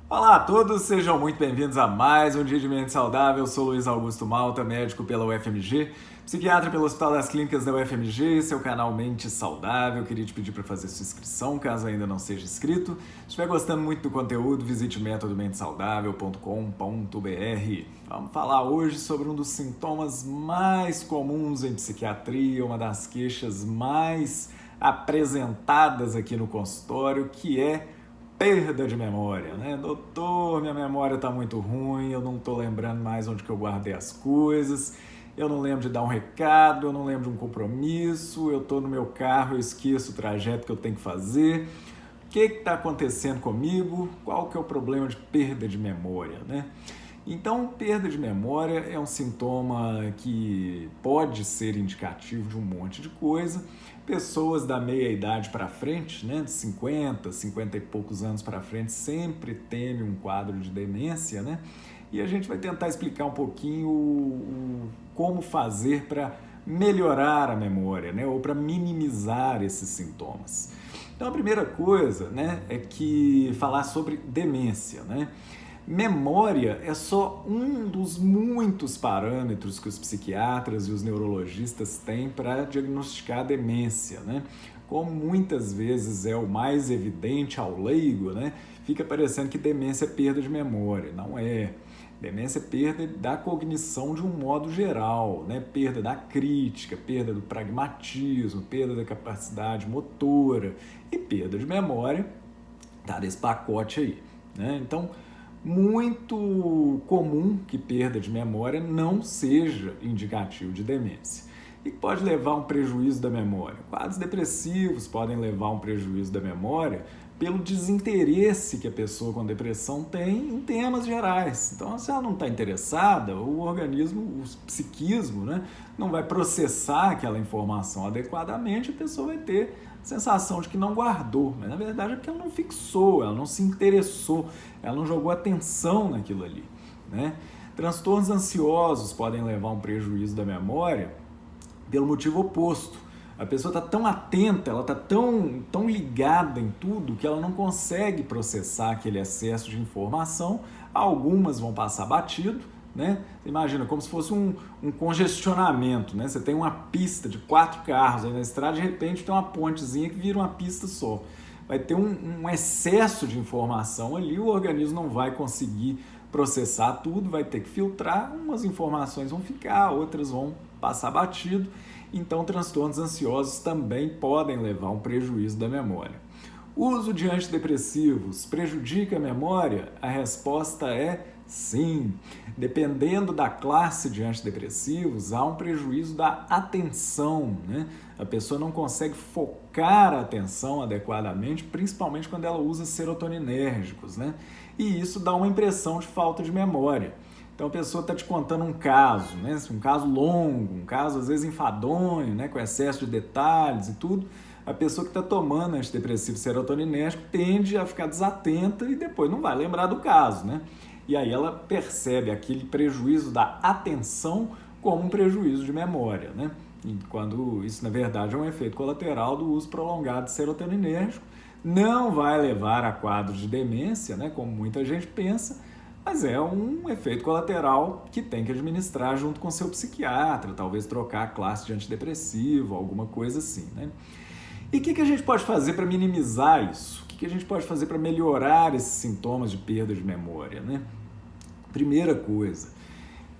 Olá a todos, sejam muito bem-vindos a mais um Dia de Mente Saudável. Eu sou Luiz Augusto Malta, médico pela UFMG, psiquiatra pelo Hospital das Clínicas da UFMG, seu canal Mente Saudável. Eu queria te pedir para fazer sua inscrição, caso ainda não seja inscrito. Se estiver gostando muito do conteúdo, visite metodomentesaudável.com.br. Vamos falar hoje sobre um dos sintomas mais comuns em psiquiatria, uma das queixas mais apresentadas aqui no consultório, que é perda de memória, né? Doutor, minha memória tá muito ruim, eu não tô lembrando mais onde que eu guardei as coisas, eu não lembro de dar um recado, eu não lembro de um compromisso, eu tô no meu carro, eu esqueço o trajeto que eu tenho que fazer. O que está acontecendo comigo? Qual que é o problema de perda de memória, né? Então, perda de memória é um sintoma que pode ser indicativo de um monte de coisa. Pessoas da meia-idade para frente, né, de 50 e poucos anos para frente, sempre temem um quadro de demência, né? E a gente vai tentar explicar um pouquinho como fazer para melhorar a memória, né, ou para minimizar esses sintomas. Então, a primeira coisa, né, é que falar sobre demência, né? Memória é só um dos muitos parâmetros que os psiquiatras e os neurologistas têm para diagnosticar a demência, né? Como muitas vezes é o mais evidente ao leigo, né? Fica parecendo que demência é perda de memória. Não é. Demência é perda da cognição de um modo geral, né? Perda da crítica, perda do pragmatismo, perda da capacidade motora e perda de memória, tá nesse pacote aí, né? Então, muito comum que perda de memória não seja indicativo de demência e pode levar a um prejuízo da memória. Quadros depressivos podem levar a um prejuízo da memória pelo desinteresse que a pessoa com depressão tem em temas gerais. Então, se ela não está interessada, o organismo, o psiquismo, né, não vai processar aquela informação adequadamente, a pessoa vai ter sensação de que não guardou, mas na verdade é porque ela não fixou, ela não se interessou, ela não jogou atenção naquilo ali, né? Transtornos ansiosos podem levar a um prejuízo da memória pelo motivo oposto. A pessoa está tão atenta, ela está tão ligada em tudo que ela não consegue processar aquele excesso de informação. Algumas vão passar batido, né? Imagina, como se fosse um congestionamento, né? Você tem uma pista de 4 carros aí na estrada, de repente tem uma pontezinha que vira uma pista só. Vai ter um excesso de informação ali, o organismo não vai conseguir processar tudo, vai ter que filtrar, umas informações vão ficar, outras vão passar batido. Então, transtornos ansiosos também podem levar a um prejuízo da memória. O uso de antidepressivos prejudica a memória? A resposta é sim. Dependendo da classe de antidepressivos, há um prejuízo da atenção, né? A pessoa não consegue focar a atenção adequadamente, principalmente quando ela usa serotoninérgicos, né? E isso dá uma impressão de falta de memória. Então a pessoa está te contando um caso, né? Um caso longo, um caso às vezes enfadonho, né? Com excesso de detalhes e tudo. A pessoa que está tomando antidepressivo serotoninérgico tende a ficar desatenta e depois não vai lembrar do caso, né? E aí ela percebe aquele prejuízo da atenção como um prejuízo de memória, né? E quando isso, na verdade, é um efeito colateral do uso prolongado de serotoninérgico, não vai levar a quadros de demência, né? Como muita gente pensa, mas é um efeito colateral que tem que administrar junto com seu psiquiatra, talvez trocar a classe de antidepressivo, alguma coisa assim, né? E o que a gente pode fazer para minimizar isso? O que a gente pode fazer para melhorar esses sintomas de perda de memória, né? Primeira coisa,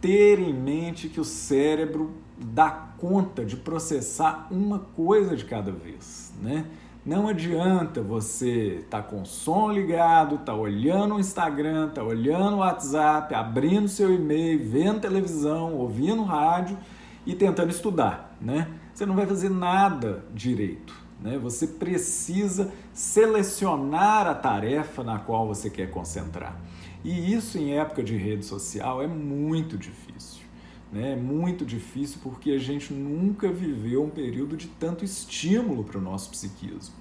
ter em mente que o cérebro dá conta de processar uma coisa de cada vez, né? Não adianta você estar com o som ligado, estar olhando o Instagram, estar olhando o WhatsApp, abrindo seu e-mail, vendo televisão, ouvindo rádio e tentando estudar, né? Você não vai fazer nada direito, né? Você precisa selecionar a tarefa na qual você quer concentrar. E isso em época de rede social é muito difícil, né? É muito difícil porque a gente nunca viveu um período de tanto estímulo para o nosso psiquismo.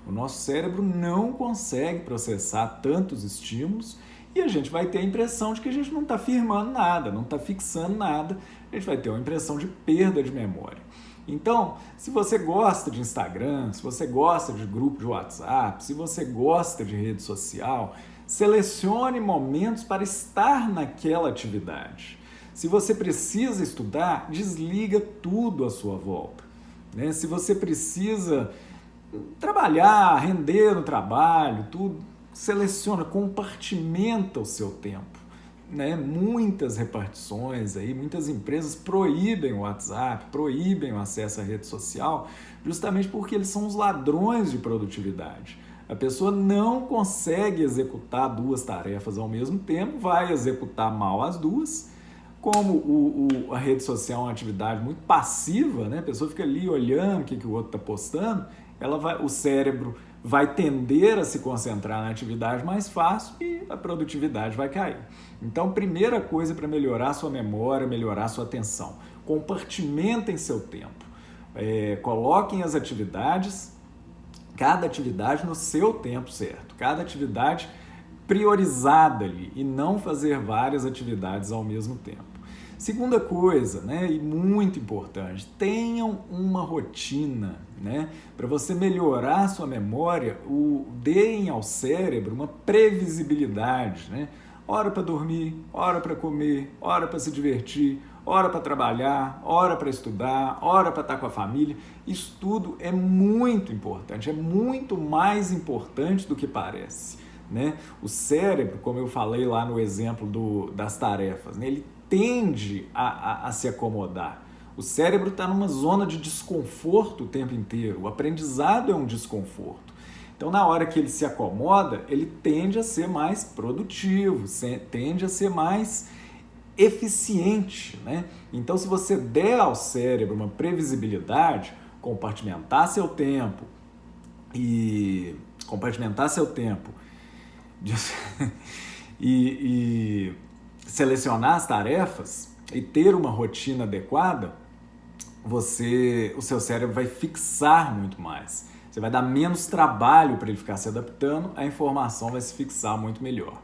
O nosso cérebro não consegue processar tantos estímulos e a gente vai ter a impressão de que a gente não está firmando nada, não está fixando nada, a gente vai ter uma impressão de perda de memória. Então, se você gosta de Instagram, se você gosta de grupo de WhatsApp, se você gosta de rede social, selecione momentos para estar naquela atividade. Se você precisa estudar, desliga tudo à sua volta, né? Se você precisa trabalhar, render no trabalho, tudo, seleciona, compartimenta o seu tempo, né? Muitas repartições aí, muitas empresas proíbem o WhatsApp, proíbem o acesso à rede social, justamente porque eles são os ladrões de produtividade. A pessoa não consegue executar duas tarefas ao mesmo tempo, vai executar mal as duas. Como a rede social é uma atividade muito passiva, né? A pessoa fica ali olhando o que o outro está postando, o cérebro vai tender a se concentrar na atividade mais fácil e a produtividade vai cair. Então, primeira coisa para melhorar sua memória, melhorar sua atenção, compartimentem seu tempo. Coloquem as atividades, cada atividade no seu tempo certo, cada atividade priorizada ali e não fazer várias atividades ao mesmo tempo. Segunda coisa, né, e muito importante, tenham uma rotina, né? Para você melhorar a sua memória, deem ao cérebro uma previsibilidade, né? Hora para dormir, hora para comer, hora para se divertir, hora para trabalhar, hora para estudar, hora para estar com a família. Isso tudo é muito importante, é muito mais importante do que parece, né? O cérebro, como eu falei lá no exemplo das tarefas, né, ele tende a se acomodar. O cérebro está numa zona de desconforto o tempo inteiro. O aprendizado é um desconforto. Então, na hora que ele se acomoda, ele tende a ser mais produtivo, tende a ser mais eficiente, né? Então, se você der ao cérebro uma previsibilidade, compartimentar seu tempo e selecionar as tarefas e ter uma rotina adequada, o seu cérebro vai fixar muito mais. Você vai dar menos trabalho para ele ficar se adaptando, a informação vai se fixar muito melhor.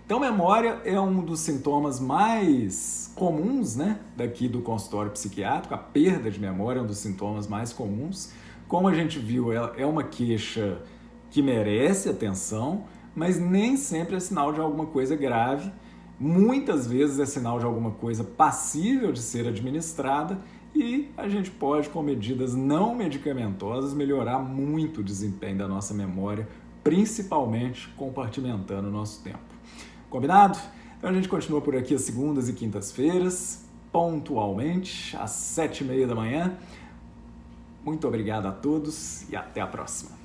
Então, memória é um dos sintomas mais comuns, né, daqui do consultório psiquiátrico. A perda de memória é um dos sintomas mais comuns. Como a gente viu, é uma queixa que merece atenção, mas nem sempre é sinal de alguma coisa grave. Muitas vezes é sinal de alguma coisa passível de ser administrada e a gente pode, com medidas não medicamentosas, melhorar muito o desempenho da nossa memória, principalmente compartimentando o nosso tempo. Combinado? Então a gente continua por aqui às segundas e quintas-feiras, pontualmente, às 7h30 da manhã. Muito obrigado a todos e até a próxima.